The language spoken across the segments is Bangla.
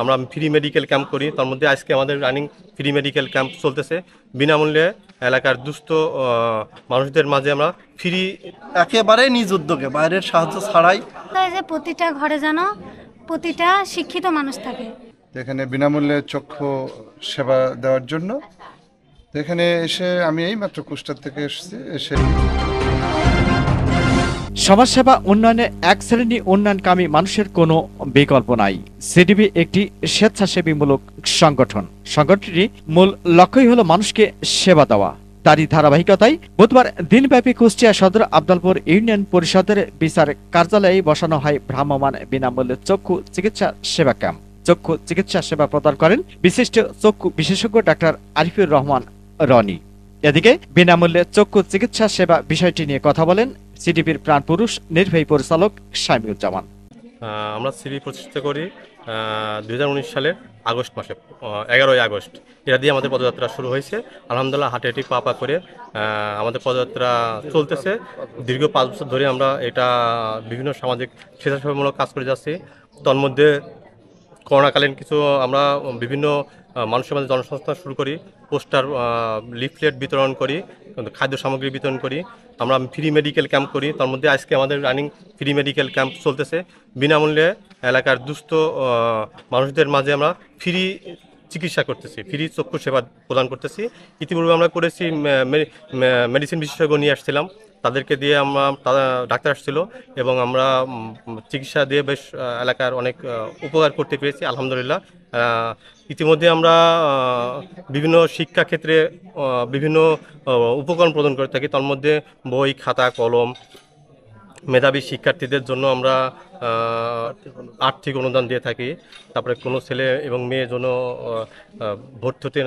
আমরা ফ্রি মেডিকেল ক্যাম্প করি। তার মধ্যে আজকে আমাদের রানিং ফ্রি মেডিকেল ক্যাম্প চলতেছে। বিনামূল্যে এলাকার দুস্থ মানুষদের মাঝে আমরা ফ্রি, একেবারে নিজ উদ্যোগে বাইরের সাহায্য ছাড়াই যে প্রতিটা ঘরে যেন প্রতিটা শিক্ষিত মানুষ থাকে। এখানে বিনামূল্যে চক্ষু সেবা দেওয়ার জন্য এখানে এসে আমি এই মাত্র কুষ্টার থেকে এসে সমাজসেবা উন্নয়নে এক শ্রেণী উন্নয়নকামী মানুষের কোনো বিকল্প নাই। সিডিবি একটি স্বেচ্ছাসেবীমূলক সংগঠন। সংগঠনটি মূল লক্ষ্যই হলো মানুষকে সেবা দেওয়া। তারই ধারাবাহিকতায় বুধবার দিনব্যাপী কুষ্টিয়া সদর আবদালপুর ইউনিয়ন পরিষদের বিচার কার্যালয়ে বসানো হয় ভ্রাম্যমাণ বিনামূল্যে চক্ষু চিকিৎসা সেবা ক্যাম্প। চক্ষু চিকিৎসা সেবা প্রদান করেন বিশিষ্ট চক্ষু বিশেষজ্ঞ ডাক্তার আরিফুর রহমান রনি। এদিকে বিনামূল্যে চক্ষু চিকিৎসা সেবা বিষয়টি নিয়ে কথা বলেন সিডিবির প্রাণপুরুষ নির্বাহী পরিচালক শামিউজ্জামান। আমরা সিডি প্রতিষ্ঠা করি 2019 সালের আগস্ট মাসে, 11ই আগস্ট। এটা দিয়ে আমাদের পদযাত্রা শুরু হয়েছে। আলহামদুলিল্লাহ হাঁটি হাঁটি পা করে আমাদের পদযাত্রা চলতেছে। দীর্ঘ 5 বছর ধরে আমরা এটা বিভিন্ন সামাজিক স্বেচ্ছাসেবামূলক কাজ করে যাচ্ছি। তন্মধ্যে করোনাকালীন কিছু আমরা বিভিন্ন মানুষের মাঝে জনসংস্থান শুরু করি, পোস্টার লিফলেট বিতরণ করি, খাদ্য সামগ্রী বিতরণ করি। আমরা ফ্রি মেডিকেল ক্যাম্প করি। তার মধ্যে আজকে আমাদের রানিং ফ্রি মেডিকেল ক্যাম্প চলতেছে। বিনামূল্যে এলাকার দুস্থ মানুষদের মাঝে আমরা ফ্রি চিকিৎসা করতেছি, ফ্রি চক্ষু সেবা প্রদান করতেছি। ইতিপূর্বে আমরা করেছি, মেডিসিন বিশেষজ্ঞ নিয়ে আসছিলাম, তাদেরকে দিয়ে ডাক্তার আসছিল এবং আমরা চিকিৎসা দিয়ে বেশ এলাকার অনেক উপকার করতে পেরেছি আলহামদুলিল্লাহ। ইতিমধ্যে আমরা বিভিন্ন শিক্ষাক্ষেত্রে বিভিন্ন উপকরণ প্রদান করে থাকি। তার মধ্যে বই, খাতা, কলম, মেধাবী শিক্ষার্থীদের জন্য আমরা আর্থিক অনুদান দিয়ে থাকি। তারপরে কোনো ছেলে এবং মেয়ে জন্য ভর্তি হতে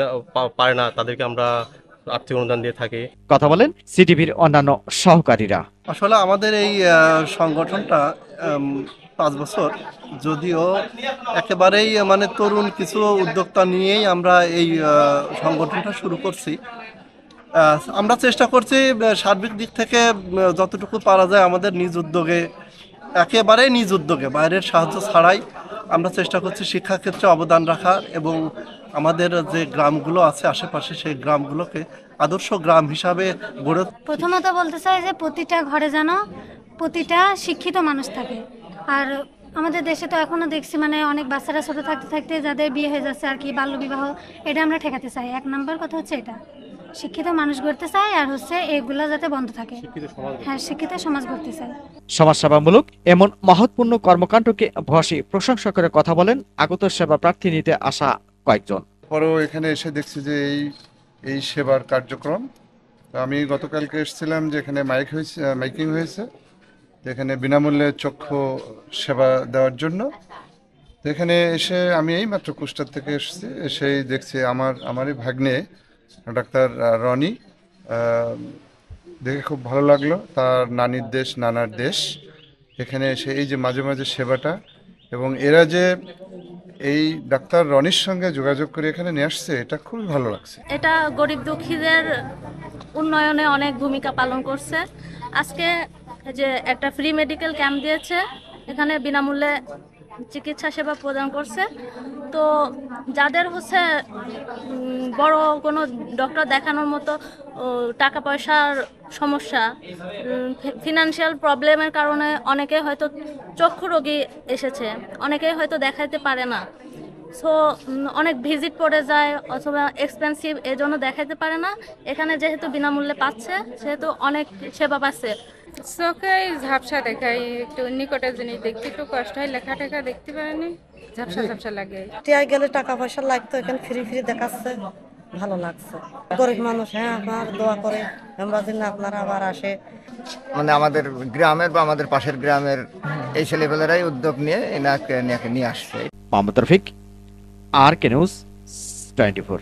পারে না, তাদেরকে আমরা আর্থিক অনুদান দিয়ে থাকি। কথা বলেন সিডিবির অন্যান্য সহকারীরা। আসলে আমাদের এই সংগঠনটা 5 বছর, যদিও একেবারেই মানে তরুণ কিছু উদ্যোক্তা নিয়েই আমরা এই সংগঠনটা শুরু করছি। আমরা চেষ্টা করছি সার্বিক দিক থেকে যতটুকু পারা যায় আমাদের নিজ উদ্যোগে, একেবারেই নিজ উদ্যোগে বাইরের সাহায্য ছাড়াই আমরা চেষ্টা করছি শিক্ষাক্ষেত্রে অবদান রাখার এবং আমাদের যে গ্রামগুলো আছে আশেপাশে সেই গ্রামগুলোকে আদর্শ গ্রাম হিসাবে গড়ে। প্রথমত বলতে চাই যে প্রতিটা ঘরে যেন প্রতিটা শিক্ষিত মানুষ থাকে। আর আমাদের দেশে তো এখনো দেখছি মানে অনেক বাচ্চারা ছোট থাকতে থাকতে যাদের বিয়ে হয়ে যাচ্ছে আর কি, বাল্যবিবাহ, এটা আমরা ঠেকাতে চাই। 1 নম্বর কথা হচ্ছে এটা, শিক্ষিত মানুষ গড়তে চাই, আর হচ্ছে এগুলা যাতে বন্ধ থাকে। হ্যাঁ, শিক্ষিত সমাজ গড়তে চাই। সমাজসেবামূলক এমন মহৎপূর্ণ কর্মকাণ্ডকে ভূয়সী প্রশংসা করে কথা বলেন আগত সেবা প্রার্থী নিতে আসা কয়েকজন। পরেও এখানে এসে দেখছি যে এই সেবার কার্যক্রম। আমি গতকালকে এসেছিলাম যে এখানে মাইকিং হয়েছে, এখানে বিনামূল্যে চক্ষু সেবা দেওয়ার জন্য। এখানে এসে আমি এই মাত্র কুষ্টার থেকে এসেই দেখছি আমারই ভাগ্নে ডাক্তার রনি, দেখে খুব ভালো লাগলো। তার নানির দেশ, নানার দেশ, এখানে এসে এই যে মাঝে মাঝে সেবাটা, এবং এরা যে এই ডাক্তার রনির সঙ্গে যোগাযোগ করে এখানে নিয়ে আসছে, এটা খুবই ভালো লাগছে। এটা গরিব দুঃখীদের উন্নয়নে অনেক ভূমিকা পালন করছে। আজকে যে একটা ফ্রি মেডিকেল ক্যাম্প দিয়েছে, এখানে বিনামূল্যে চিকিৎসা সেবা প্রদান করছে। তো যাদের হচ্ছে বড় কোনো ডক্টর দেখানোর মতো টাকা পয়সার সমস্যা, ফিনান্সিয়াল প্রবলেমের কারণে অনেকে হয়তো চক্ষু রোগী এসেছে, অনেকেই হয়তো দেখাইতে পারে না, সো অনেক ভিজিট পড়ে যায় অথবা এক্সপেন্সিভ, এজন্য দেখাইতে পারে না। এখানে যেহেতু বিনামূল্যে পাচ্ছে সেহেতু অনেক সেবা পাচ্ছে। চোখে ঝাপসা দেখাই, একটু নিকটের জিনিস দেখতে একটু কষ্ট হয়, লেখা টেখা দেখতে পারেনি, ঝাপসা ঝাপসা লাগে। টিআই গেলে টাকা পয়সা লাগতো, এখানে ফ্রি ফ্রি দেখাচ্ছে, ভালো লাগছে। গরিব মানুষ, হ্যাঁ, আপনার দোয়া করে আমরা যেন আপনারা আবার আসে। মানে আমাদের গ্রামের বা আমাদের পাশের গ্রামের এই ছেলেপেলেরাই উদ্যোগ নিয়ে এনাকে নিয়ে আসছে। Mohammad Rafiq, RK News 24।